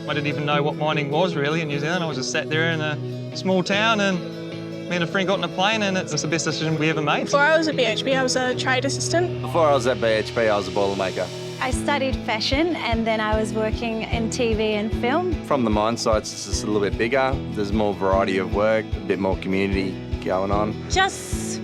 I didn't even know what mining was really in New Zealand. I was just sat there in a small town and me and a friend got in a plane and it's the best decision we ever made. Before I was at BHP, I was a trade assistant. Before I was at BHP, I was a boilermaker. I studied fashion and then I was working in TV and film. From the mine sites, it's just a little bit bigger. There's more variety of work, a bit more community going on. Just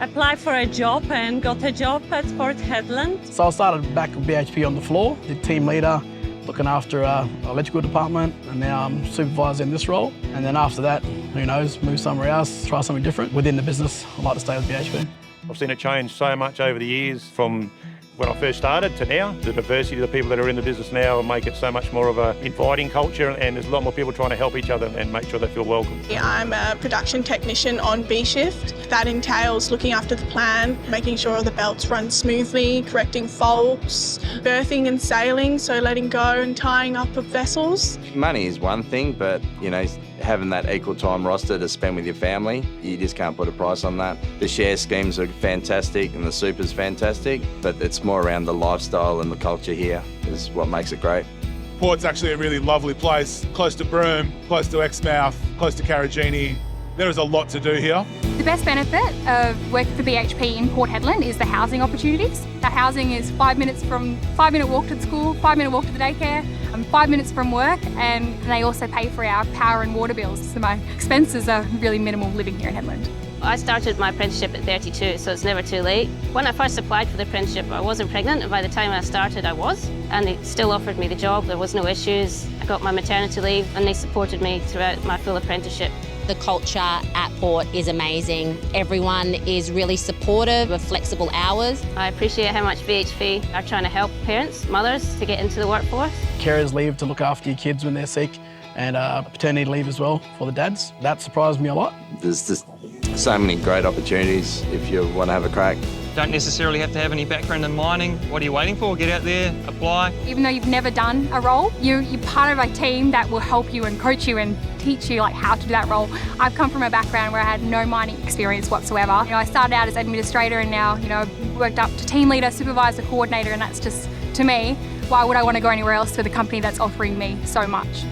applied for a job and got a job at Port Hedland. So I started back at BHP on the floor, the team leader, looking after our electrical department, and now I'm supervisor in this role. And then after that, who knows, move somewhere else, try something different within the business. I'd like to stay with BHP. I've seen it change so much over the years from when I first started to now. The diversity of the people that are in the business now make it so much more of an inviting culture, and there's a lot more people trying to help each other and make sure they feel welcome. I'm a production technician on B shift. That entails looking after the plan, making sure all the belts run smoothly, correcting faults, berthing and sailing, so letting go and tying up of vessels. Money is one thing, but having that equal time roster to spend with your family, you just can't put a price on that. The share schemes are fantastic and the super's fantastic, but it's more around the lifestyle and the culture here is what makes it great. Port's actually a really lovely place, close to Broome, close to Exmouth, close to Kariyarra. There is a lot to do here. The best benefit of working for BHP in Port Hedland is the housing opportunities. Our housing is 5 minute walk to the school, 5 minute walk to the daycare, 5 minutes from work, and they also pay for our power and water bills. So my expenses are really minimal living here in Hedland. I started my apprenticeship at 32, so it's never too late. When I first applied for the apprenticeship, I wasn't pregnant, and by the time I started, I was. And they still offered me the job. There was no issues. I got my maternity leave, and they supported me throughout my full apprenticeship. The culture at Port is amazing. Everyone is really supportive of flexible hours. I appreciate how much BHP are trying to help parents, mothers, to get into the workforce. Carers leave to look after your kids when they're sick, and paternity leave as well for the dads. That surprised me a lot. There's just so many great opportunities if you want to have a crack. Don't necessarily have to have any background in mining. What are you waiting for? Get out there, apply. Even though you've never done a role, you're part of a team that will help you and coach you and teach you how to do that role. I've come from a background where I had no mining experience whatsoever. I started out as administrator and now, I've worked up to team leader, supervisor, coordinator, and that's just, to me, why would I want to go anywhere else with a company that's offering me so much?